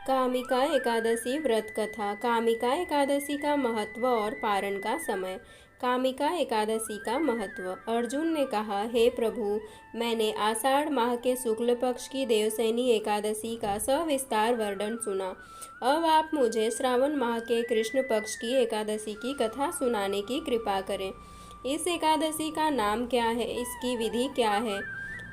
कामिका एकादशी व्रत कथा। कामिका एकादशी का महत्व और पारण का समय। कामिका एकादशी का महत्व। अर्जुन ने कहा, हे प्रभु, मैंने आषाढ़ माह के शुक्ल पक्ष की देवसैनी एकादशी का सविस्तार वर्णन सुना। अब आप मुझे श्रावण माह के कृष्ण पक्ष की एकादशी की कथा सुनाने की कृपा करें। इस एकादशी का नाम क्या है? इसकी विधि क्या है?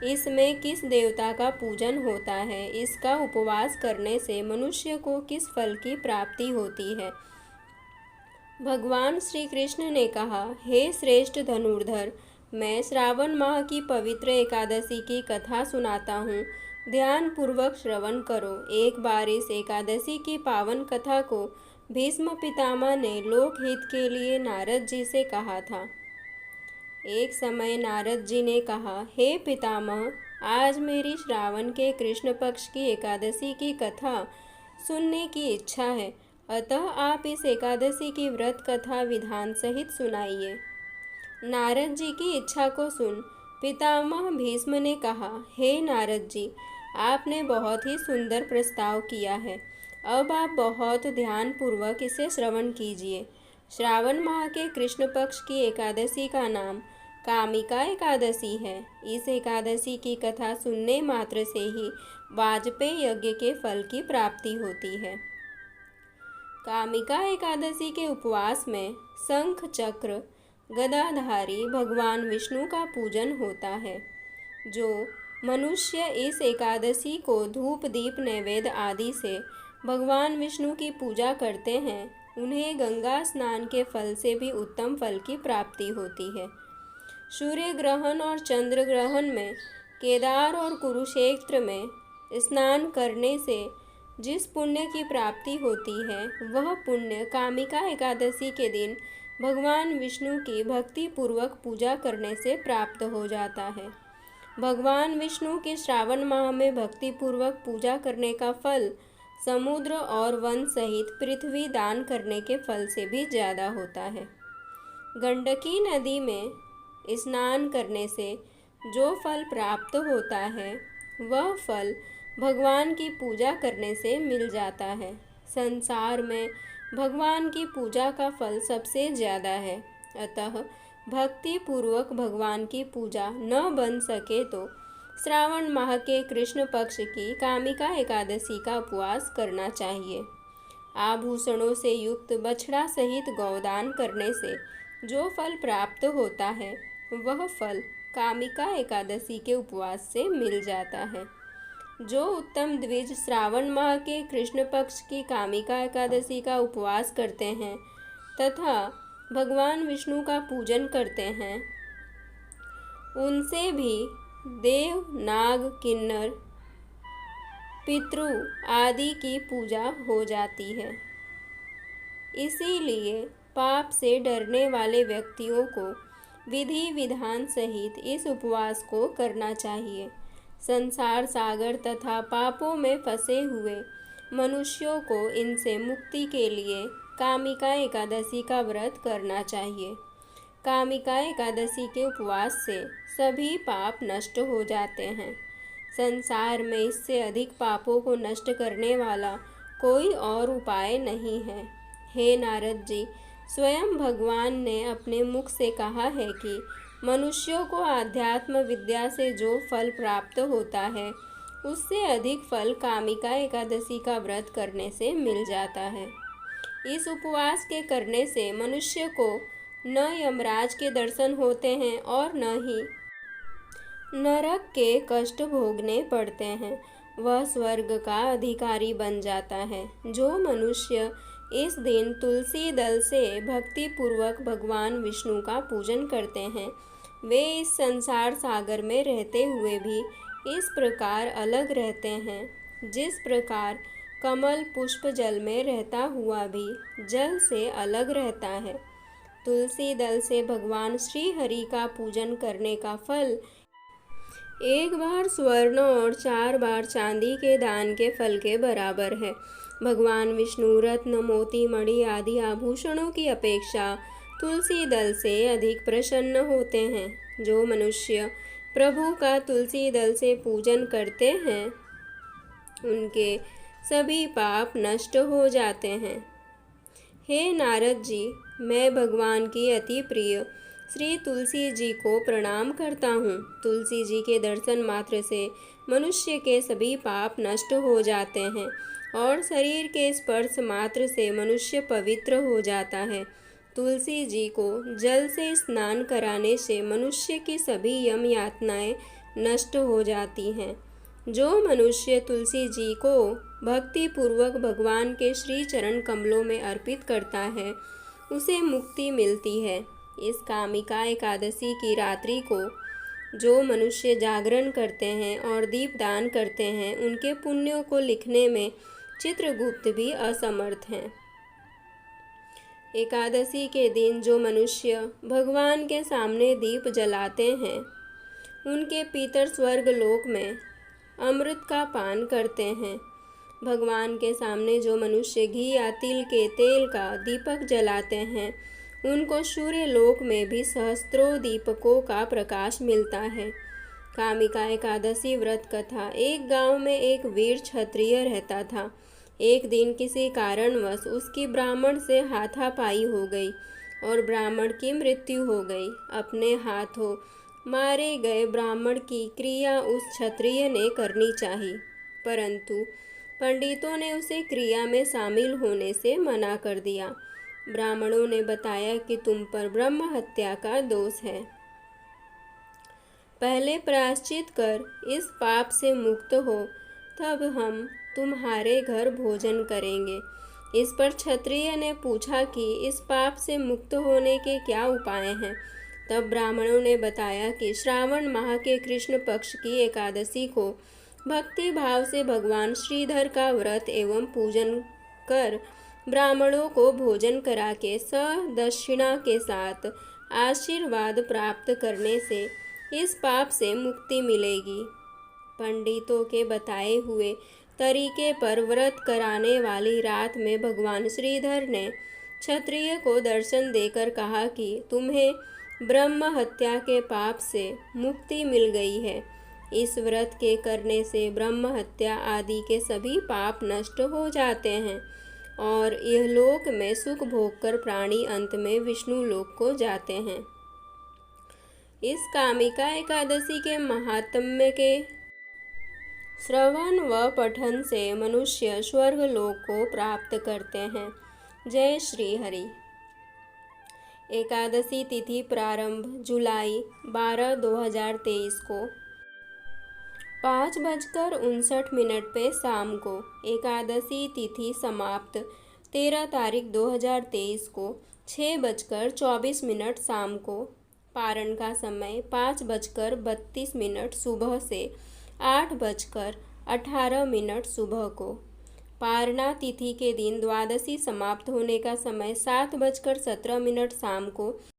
इसमें किस देवता का पूजन होता है? इसका उपवास करने से मनुष्य को किस फल की प्राप्ति होती है? भगवान श्री कृष्ण ने कहा, हे श्रेष्ठ धनुर्धर, मैं श्रावण माह की पवित्र एकादशी की कथा सुनाता हूँ। ध्यान पूर्वक श्रवण करो। एक बार इस एकादशी की पावन कथा को भीष्म पितामह ने लोकहित के लिए नारद जी से कहा था। एक समय नारद जी ने कहा, हे पितामह, आज मेरी श्रावण के कृष्ण पक्ष की एकादशी की कथा सुनने की इच्छा है, अतः आप इस एकादशी की व्रत कथा विधान सहित सुनाइए। नारद जी की इच्छा को सुन पितामह भीष्म ने कहा, हे नारद जी, आपने बहुत ही सुंदर प्रस्ताव किया है। अब आप बहुत ध्यानपूर्वक इसे श्रवण कीजिए। श्रावण माह के कृष्ण पक्ष की एकादशी का नाम कामिका एकादशी है। इस एकादशी की कथा सुनने मात्र से ही वाजपेय यज्ञ के फल की प्राप्ति होती है। कामिका एकादशी के उपवास में शंख चक्र गदाधारी भगवान विष्णु का पूजन होता है। जो मनुष्य इस एकादशी को धूप दीप नैवेद्य आदि से भगवान विष्णु की पूजा करते हैं, उन्हें गंगा स्नान के फल से भी उत्तम फल की प्राप्ति होती है। सूर्य ग्रहण और चंद्र ग्रहण में केदार और कुरुक्षेत्र में स्नान करने से जिस पुण्य की प्राप्ति होती है, वह पुण्य कामिका एकादशी के दिन भगवान विष्णु की भक्ति पूर्वक पूजा करने से प्राप्त हो जाता है। भगवान विष्णु की श्रावण माह में भक्ति पूर्वक पूजा करने का फल समुद्र और वन सहित पृथ्वी दान करने के फल से भी ज़्यादा होता है। गंडकी नदी में स्नान करने से जो फल प्राप्त होता है, वह फल भगवान की पूजा करने से मिल जाता है। संसार में भगवान की पूजा का फल सबसे ज़्यादा है, अतः भक्ति पूर्वक भगवान की पूजा न बन सके तो श्रावण माह के कृष्ण पक्ष की कामिका एकादशी का उपवास करना चाहिए। आभूषणों से युक्त बछड़ा सहित गौदान करने से जो फल प्राप्त होता है, वह फल कामिका एकादशी के उपवास से मिल जाता है। जो उत्तम द्विज श्रावण माह के कृष्ण पक्ष की कामिका एकादशी का उपवास करते हैं तथा भगवान विष्णु का पूजन करते हैं, उनसे भी देव, नाग, किन्नर, पितृ आदि की पूजा हो जाती है। इसीलिए पाप से डरने वाले व्यक्तियों को विधि विधान सहित इस उपवास को करना चाहिए। संसार सागर तथा पापों में फंसे हुए मनुष्यों को इनसे मुक्ति के लिए कामिका एकादशी का व्रत करना चाहिए। कामिका एकादशी के उपवास से सभी पाप नष्ट हो जाते हैं। संसार में इससे अधिक पापों को नष्ट करने वाला कोई और उपाय नहीं है। हे नारद जी, स्वयं भगवान ने अपने मुख से कहा है कि मनुष्यों को आध्यात्म विद्या से जो फल प्राप्त होता है, उससे अधिक फल कामिका एकादशी का व्रत करने से मिल जाता है। इस उपवास के करने से मनुष्य को न यमराज के दर्शन होते हैं और न ही नरक के कष्ट भोगने पड़ते हैं। वह स्वर्ग का अधिकारी बन जाता है। जो मनुष्य इस दिन तुलसी दल से भक्ति पूर्वक भगवान विष्णु का पूजन करते हैं, वे इस संसार सागर में रहते हुए भी इस प्रकार अलग रहते हैं, जिस प्रकार कमल पुष्प जल में रहता हुआ भी जल से अलग रहता है। तुलसी दल से भगवान श्री हरि का पूजन करने का फल 1 बार स्वर्ण और 4 बार चांदी के दान के फल के बराबर है। भगवान विष्णु रत्न, मोती, मणि आदि आभूषणों की अपेक्षा तुलसी दल से अधिक प्रसन्न होते हैं। जो मनुष्य प्रभु का तुलसी दल से पूजन करते हैं, उनके सभी पाप नष्ट हो जाते हैं। हे नारद जी, मैं भगवान की अति प्रिय श्री तुलसी जी को प्रणाम करता हूँ। तुलसी जी के दर्शन मात्र से मनुष्य के सभी पाप नष्ट हो जाते हैं और शरीर के स्पर्श मात्र से मनुष्य पवित्र हो जाता है। तुलसी जी को जल से स्नान कराने से मनुष्य की सभी यम यातनाएं नष्ट हो जाती हैं। जो मनुष्य तुलसी जी को भक्ति पूर्वक भगवान के श्री चरण कमलों में अर्पित करता है, उसे मुक्ति मिलती है। इस कामिका एकादशी की रात्रि को जो मनुष्य जागरण करते हैं और दीपदान करते हैं, उनके पुण्यों को लिखने में चित्रगुप्त भी असमर्थ हैं। एकादशी के दिन जो मनुष्य भगवान के सामने दीप जलाते हैं, उनके पितर स्वर्ग लोक में अमृत का पान करते हैं। भगवान के सामने जो मनुष्य घी या तिल के तेल का दीपक जलाते हैं, उनको सूर्य लोक में भी सहस्त्रों दीपकों का प्रकाश मिलता है। कामिका एकादशी व्रत कथा। एक गांव में एक वीर क्षत्रिय रहता था। एक दिन किसी कारणवश उसकी ब्राह्मण से हाथापाई हो गई और ब्राह्मण की मृत्यु हो गई। अपने हाथों मारे गए ब्राह्मण की क्रिया उस क्षत्रिय ने करनी चाहिए, परंतु पंडितों ने उसे क्रिया में शामिल होने से मना कर दिया। ब्राह्मणों ने बताया कि तुम पर ब्रह्म हत्या का दोष है। पहले प्रायश्चित कर इस पाप से मुक्त हो, तब हम तुम्हारे घर भोजन करेंगे। इस पर क्षत्रिय ने पूछा कि इस पाप से मुक्त होने के क्या उपाय हैं। तब ब्राह्मणों ने बताया कि श्रावण माह के कृष्ण पक्ष की एकादशी को भक्ति भाव से भगवान श्रीधर का व्रत एवं पूजन कर ब्राह्मणों को भोजन करा के सदक्षिणा के साथ आशीर्वाद प्राप्त करने से इस पाप से मुक्ति मिलेगी। पंडितों के बताए हुए तरीके पर व्रत कराने वाली रात में भगवान श्रीधर ने क्षत्रिय को दर्शन देकर कहा कि तुम्हें ब्रह्म हत्या के पाप से मुक्ति मिल गई है। इस व्रत के करने से ब्रह्म हत्या आदि के सभी पाप नष्ट हो जाते हैं और यह लोक में सुख भोगकर प्राणी अंत में विष्णु लोक को जाते हैं। इस कामिका एकादशी के महात्म्य के श्रवण व पठन से मनुष्य स्वर्ग लोक को प्राप्त करते हैं। जय श्री हरि। एकादशी तिथि प्रारंभ जुलाई 12, 2023 को 5:59 पे शाम को। एकादशी तिथि समाप्त 13 तारीख 2023 को 6:24 शाम को। पारण का समय 5:32 सुबह से 8:18 सुबह को। पारणा तिथि के दिन द्वादशी समाप्त होने का समय 7:17 शाम को।